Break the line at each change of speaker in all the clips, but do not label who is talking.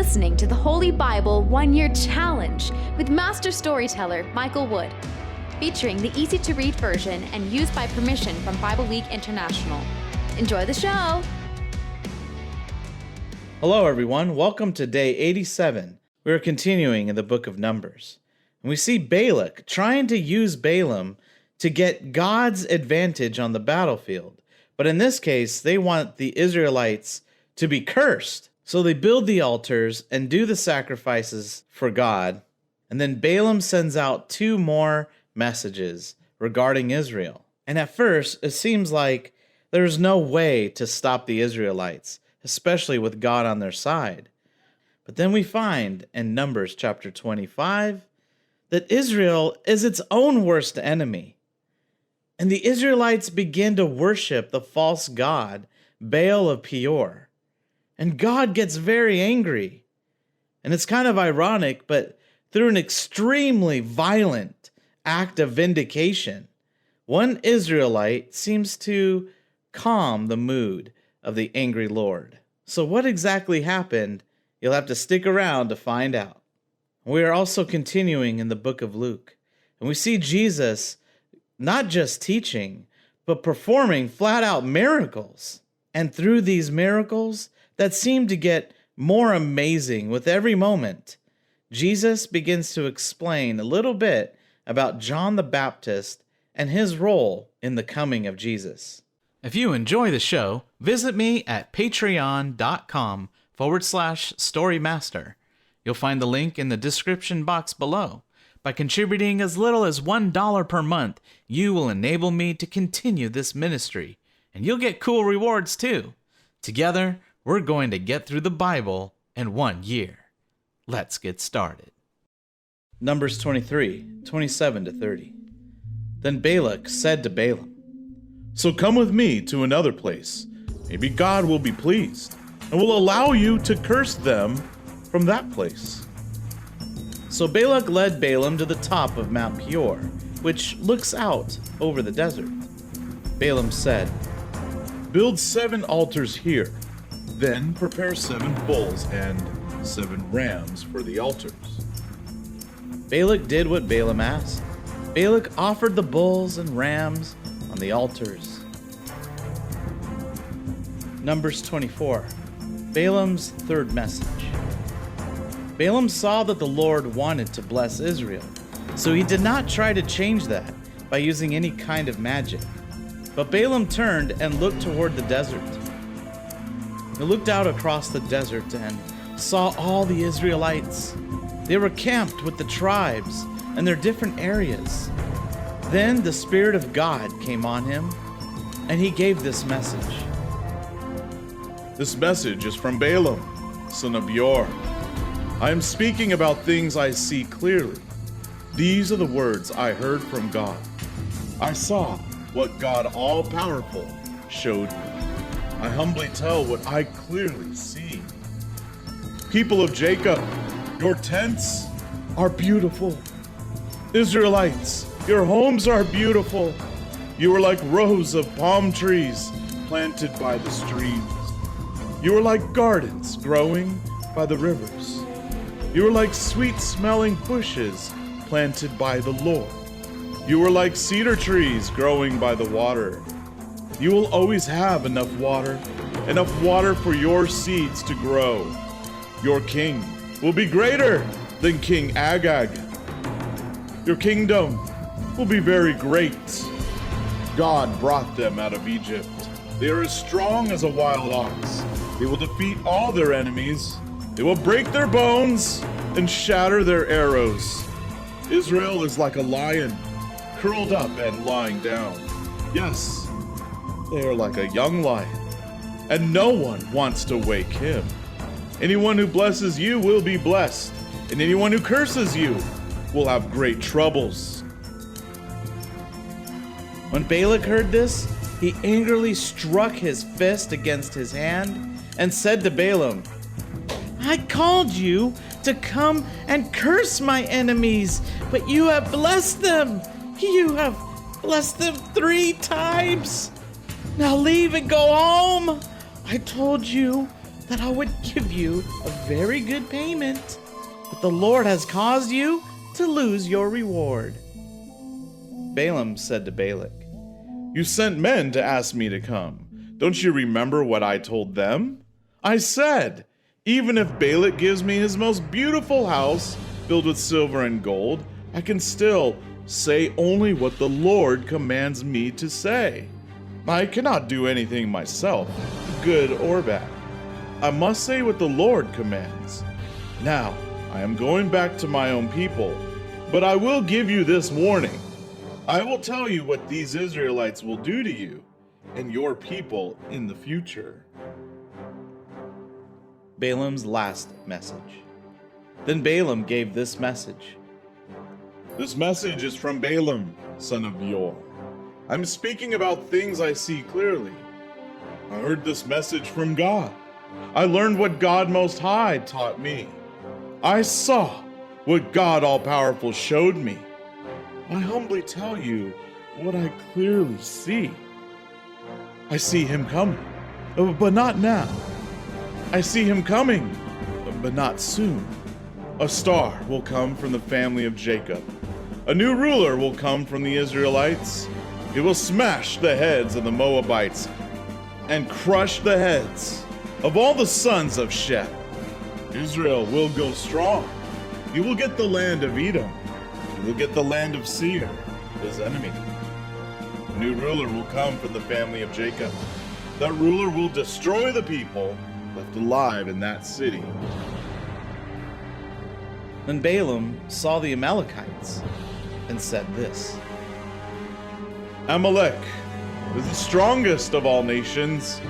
listening to the Holy Bible 1-Year Challenge with Master Storyteller Michael Wood, featuring the easy-to-read version and used by permission from Bible Week International. Enjoy the show!
Hello, everyone. Welcome to day 87. We are continuing in the book of Numbers. And we see Balak trying to use Balaam to get God's advantage on the battlefield. But in this case, they want the Israelites to be cursed. So they build the altars and do the sacrifices for God. And then Balaam sends out 2 more messages regarding Israel. And at first, it seems like there's no way to stop the Israelites, especially with God on their side. But then we find in Numbers chapter 25 that Israel is its own worst enemy. And the Israelites begin to worship the false god, Baal of Peor. And God gets very angry. And it's kind of ironic, but through an extremely violent act of vindication, one Israelite seems to calm the mood of the angry Lord. So what exactly happened? You'll have to stick around to find out. We are also continuing in the book of Luke. And we see Jesus not just teaching, but performing flat-out miracles. And through these miracles that seem to get more amazing with every moment, Jesus begins to explain a little bit about John the Baptist and his role in the coming of Jesus.
If you enjoy the show, visit me at patreon.com/storymaster. You'll find the link in the description box below. By contributing as little as $1 per month, you will enable me to continue this ministry, and you'll get cool rewards too. Together, we're going to get through the Bible in 1 year. Let's get started.
Numbers 23, 27-30. Then Balak said to Balaam,
"So come with me to another place. Maybe God will be pleased and will allow you to curse them from that place."
So Balak led Balaam to the top of Mount Peor, which looks out over the desert. Balaam said,
"Build 7 altars here. Then prepare 7 bulls and 7 rams for the altars."
Balak did what Balaam asked. Balak offered the bulls and rams on the altars. Numbers 24. Balaam's third message. Balaam saw that the Lord wanted to bless Israel, so he did not try to change that by using any kind of magic. But Balaam turned and looked toward the desert. He looked out across the desert and saw all the Israelites. They were camped with the tribes in their different areas. Then the Spirit of God came on him, and he gave this message.
"This message is from Balaam, son of Peor. I am speaking about things I see clearly. These are the words I heard from God. I saw what God all-powerful showed me. I humbly tell what I clearly see. People of Jacob, your tents are beautiful. Israelites, your homes are beautiful. You are like rows of palm trees planted by the streams. You are like gardens growing by the rivers. You are like sweet-smelling bushes planted by the Lord. You are like cedar trees growing by the water. You will always have enough water for your seeds to grow. Your king will be greater than King Agag. Your kingdom will be very great. God brought them out of Egypt. They are as strong as a wild ox. They will defeat all their enemies. They will break their bones and shatter their arrows. Israel is like a lion, curled up and lying down. Yes, they are like a young lion, and no one wants to wake him. Anyone who blesses you will be blessed, and anyone who curses you will have great troubles."
When Balak heard this, he angrily struck his fist against his hand and said to Balaam, "I called you to come and curse my enemies, but you have blessed them. You have blessed them 3 times. Now leave and go home. I told you that I would give you a very good payment, but the Lord has caused you to lose your reward."
Balaam said to Balak, "You sent men to ask me to come. Don't you remember what I told them? I said, even if Balak gives me his most beautiful house filled with silver and gold, I can still say only what the Lord commands me to say. I cannot do anything myself, good or bad. I must say what the Lord commands. Now, I am going back to my own people, but I will give you this warning. I will tell you what these Israelites will do to you and your people in the future."
Balaam's last message. Then Balaam gave this message.
"This message is from Balaam, son of Peor. I'm speaking about things I see clearly. I heard this message from God. I learned what God Most High taught me. I saw what God All-Powerful showed me. I humbly tell you what I clearly see. I see him coming, but not now. I see him coming, but not soon. A star will come from the family of Jacob. A new ruler will come from the Israelites. He will smash the heads of the Moabites and crush the heads of all the sons of Sheth. Israel will go strong. He will get the land of Edom. He will get the land of Seir, his enemy. A new ruler will come from the family of Jacob. That ruler will destroy the people left alive in that city."
Then Balaam saw the Amalekites and said this.
"Amalek is the strongest of all nations,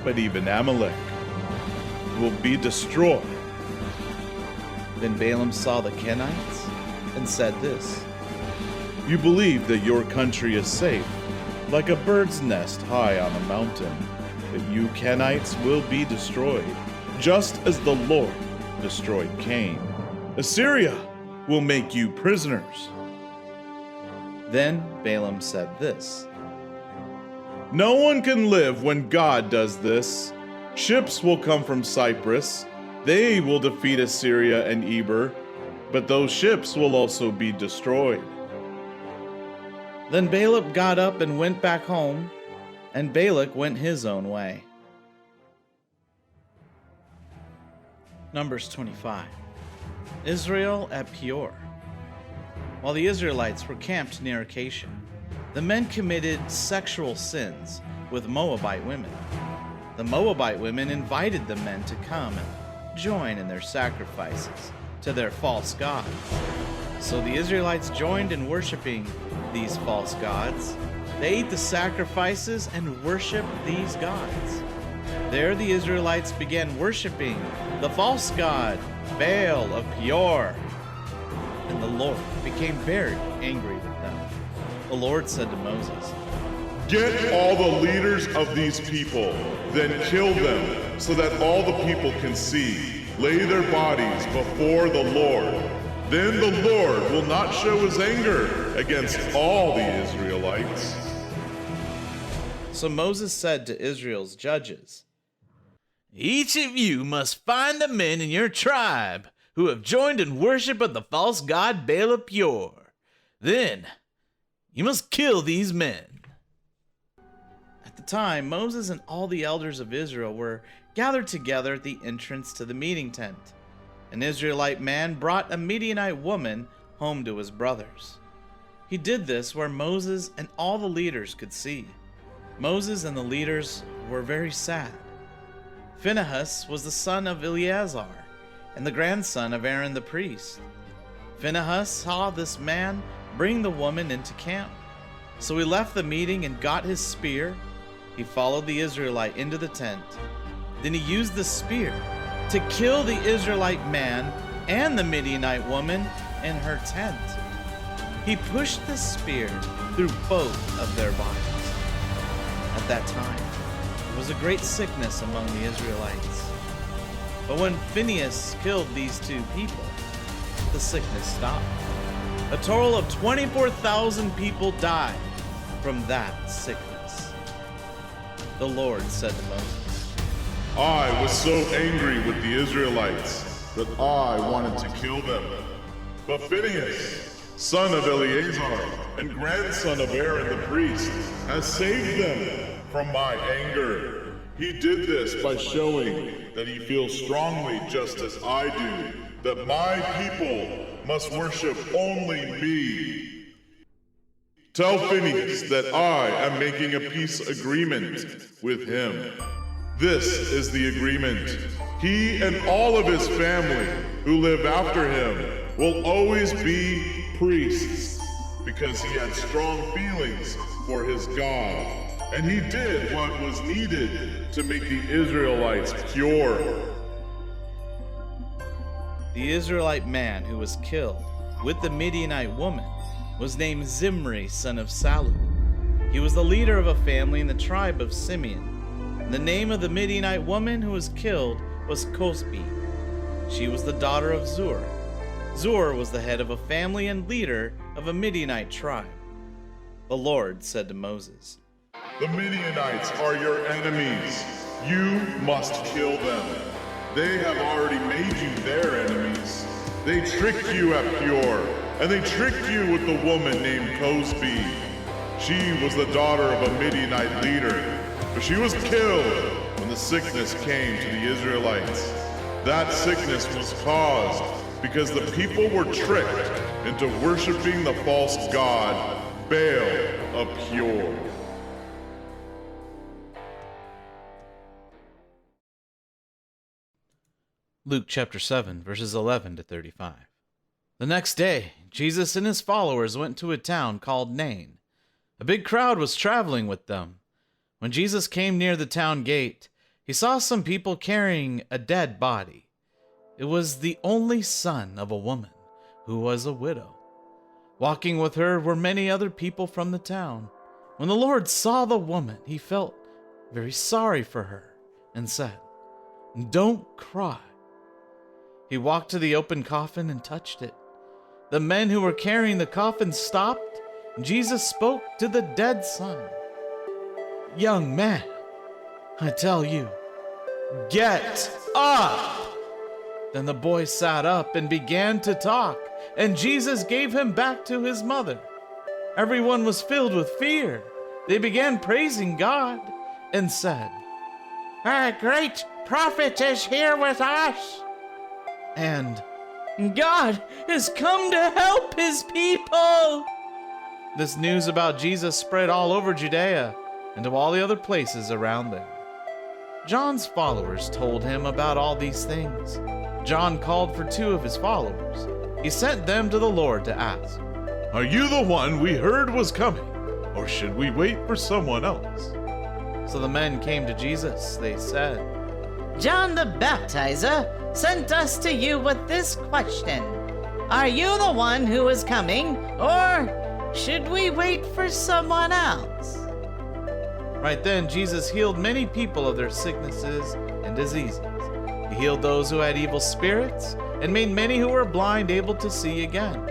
but even Amalek will be destroyed."
Then Balaam saw the Kenites and said this.
"You believe that your country is safe, like a bird's nest high on a mountain, but you Kenites will be destroyed, just as the Lord destroyed Cain. Assyria will make you prisoners."
Then Balaam said this.
"No one can live when God does this. Ships will come from Cyprus. They will defeat Assyria and Eber, but those ships will also be destroyed."
Then Balaam got up and went back home, and Balak went his own way. Numbers 25. Israel at Peor. While the Israelites were camped near Acacia, the men committed sexual sins with Moabite women. The Moabite women invited the men to come and join in their sacrifices to their false god. So the Israelites joined in worshiping these false gods. They ate the sacrifices and worshiped these gods. There the Israelites began worshiping the false god Baal of Peor. And the Lord became very angry with them. The Lord said to Moses,
"Get all the leaders of these people, then kill them, so that all the people can see. Lay their bodies before the Lord. Then the Lord will not show his anger against all the Israelites."
So Moses said to Israel's judges,
Each of you must find the men in your tribe who have joined in worship of the false god Baal of Peor. Then you must kill these men.
At the time, Moses and all the elders of Israel were gathered together at the entrance to the meeting tent. An Israelite man brought a Midianite woman home to his brothers. He did this where Moses and all the leaders could see. Moses and the leaders were very sad. Phinehas was the son of Eleazar and the grandson of Aaron the priest. Phinehas saw this man bring the woman into camp. So he left the meeting and got his spear. He followed the Israelite into the tent. Then he used the spear to kill the Israelite man and the Midianite woman in her tent. He pushed the spear through both of their bodies. At that time, there was a great sickness among the Israelites. But when Phinehas killed these two people, the sickness stopped. A total of 24,000 people died from that sickness. The Lord said to Moses,
I was so angry with the Israelites that I wanted to kill them. But Phinehas, son of Eleazar and grandson of Aaron the priest, has saved them from my anger. He did this by showing that he feels strongly, just as I do, that my people must worship only me. Tell Phinehas that I am making a peace agreement with him. This is the agreement. He and all of his family who live after him will always be priests, because he had strong feelings for his God, and he did what was needed to make the Israelites pure.
The Israelite man who was killed with the Midianite woman was named Zimri, son of Salu. He was the leader of a family in the tribe of Simeon. The name of the Midianite woman who was killed was Cosbi. She was the daughter of Zur. Zur was the head of a family and leader of a Midianite tribe. The Lord said to Moses,
The Midianites are your enemies. You must kill them. They have already made you their enemies. They tricked you at Peor, and they tricked you with the woman named Cosbi. She was the daughter of a Midianite leader, but she was killed when the sickness came to the Israelites. That sickness was caused because the people were tricked into worshiping the false god Baal of Peor.
Luke chapter 7, verses 11 to 35. The next day, Jesus and his followers went to a town called Nain. A big crowd was traveling with them. When Jesus came near the town gate, he saw some people carrying a dead body. It was the only son of a woman who was a widow. Walking with her were many other people from the town. When the Lord saw the woman, he felt very sorry for her and said, "Don't cry." He walked to the open coffin and touched it. The men who were carrying the coffin stopped, and Jesus spoke to the dead son. "Young man, I tell you, get up!" Then the boy sat up and began to talk, and Jesus gave him back to his mother. Everyone was filled with fear. They began praising God and said, "A great prophet is here with us," and "God has come to help his people." This news about Jesus spread all over Judea and to all the other places around there. John's followers told him about all these things. John called for 2 of his followers. He sent them to the Lord to ask,
Are you the one we heard was coming, or should we wait for someone else?
So the men came to Jesus. They said,
John the Baptizer sent us to you with this question. Are you the one who is coming, or should we wait for someone else?
Right then, Jesus healed many people of their sicknesses and diseases. He healed those who had evil spirits and made many who were blind able to see again.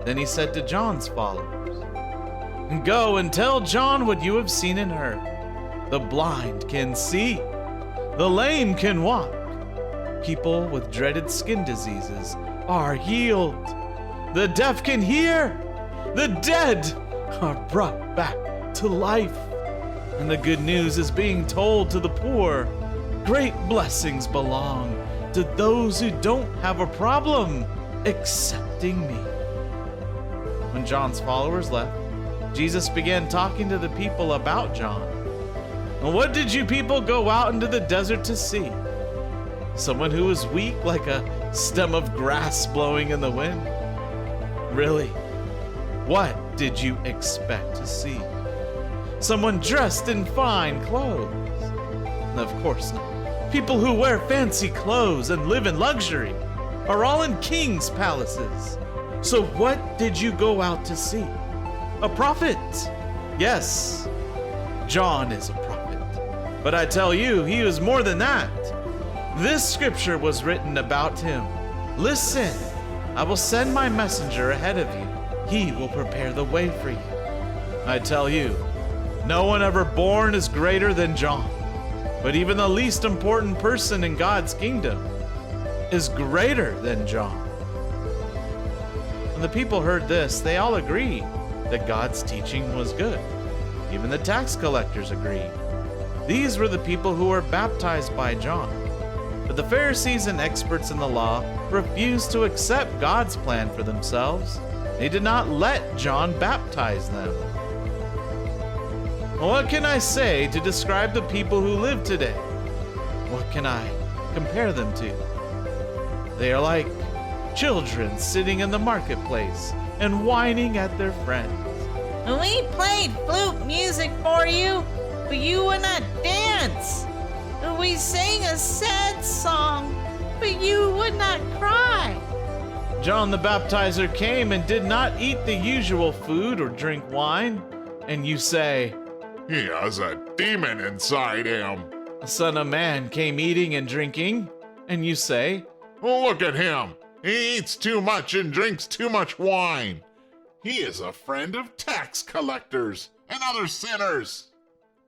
Then he said to John's followers, "Go and tell John what you have seen and heard. The blind can see, the lame can walk, people with dreaded skin diseases are healed, the deaf can hear, the dead are brought back to life, and the good news is being told to the poor. Great blessings belong to those who don't have a problem accepting me." When John's followers left, Jesus began talking to the people about John. "And what did you people go out into the desert to see? Someone who was weak like a stem of grass blowing in the wind? Really? What did you expect to see? Someone dressed in fine clothes? Of course not. People who wear fancy clothes and live in luxury are all in kings' palaces. So what did you go out to see? A prophet? Yes, John is a prophet. But I tell you, he is more than that. This scripture was written about him. Listen, I will send my messenger ahead of you. He will prepare the way for you. I tell you, no one ever born is greater than John. But even the least important person in God's kingdom is greater than John. When the people heard this, they all agreed that God's teaching was good. Even the tax collectors agreed. These were the people who were baptized by John. But the Pharisees and experts in the law refused to accept God's plan for themselves. They did not let John baptize them. What can I say to describe the people who live today? What can I compare them to? They are like children sitting in the marketplace and whining at their friends.
We played flute music for you, but you would not dance. We sang a sad song, but you would not cry.
John the Baptizer came and did not eat the usual food or drink wine, and you say,
He has a demon inside him.
the Son of Man came eating and drinking, and you say,
Look at him. He eats too much and drinks too much wine. He is a friend of tax collectors and other sinners.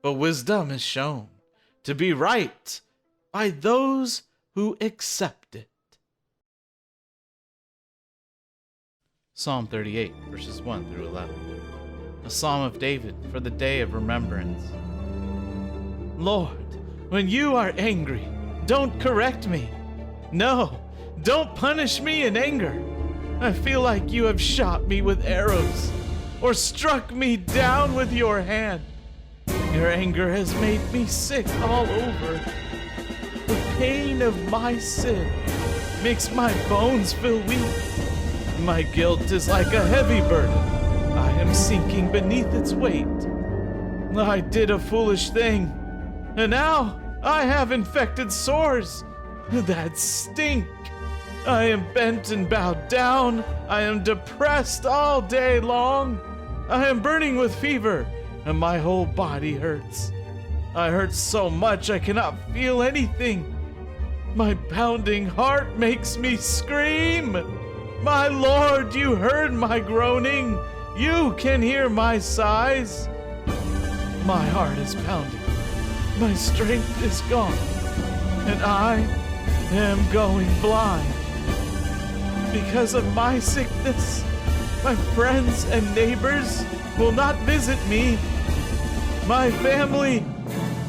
but wisdom is shown to be right by those who accept it. Psalm 38, verses 1 through 11. A psalm of David for the day of remembrance. Lord, when you are angry, don't correct me. No, don't punish me in anger. I feel like you have shot me with arrows or struck me down with your hand. Your anger has made me sick all over. The pain of my sin makes my bones feel weak. My guilt is like a heavy burden. I am sinking beneath its weight. I did a foolish thing, and now I have infected sores that stink. I am bent and bowed down. I am depressed all day long. I am burning with fever, and my whole body hurts. I hurt so much I cannot feel anything. My pounding heart makes me scream. My Lord, you heard my groaning. You can hear my sighs. My heart is pounding. My strength is gone, and I am going blind. Because of my sickness, my friends and neighbors will not visit me. My family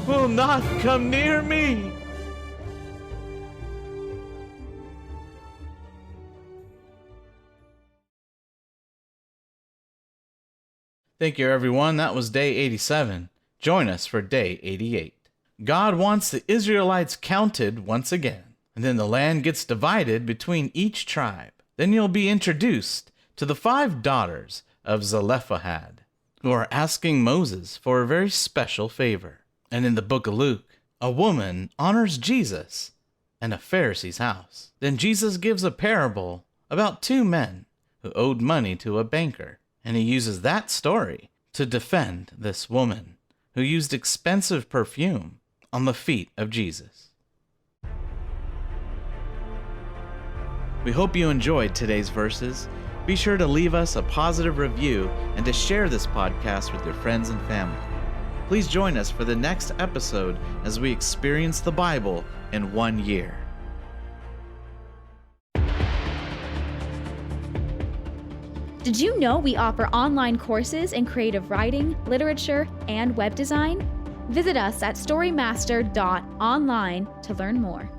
will not come near me. Thank you, everyone. That was day 87. Join us for day 88. God wants the Israelites counted once again, and then the land gets divided between each tribe. Then you'll be introduced to the 5 daughters of Zelophehad, who are asking Moses for a very special favor. And in the book of Luke, a woman honors Jesus in a Pharisee's house. Then Jesus gives a parable about 2 men who owed money to a banker. And he uses that story to defend this woman who used expensive perfume on the feet of Jesus. We hope you enjoyed today's verses. Be sure to leave us a positive review and to share this podcast with your friends and family. Please join us for the next episode as we experience the Bible in 1 year.
Did you know we offer online courses in creative writing, literature, and web design? Visit us at storymaster.online to learn more.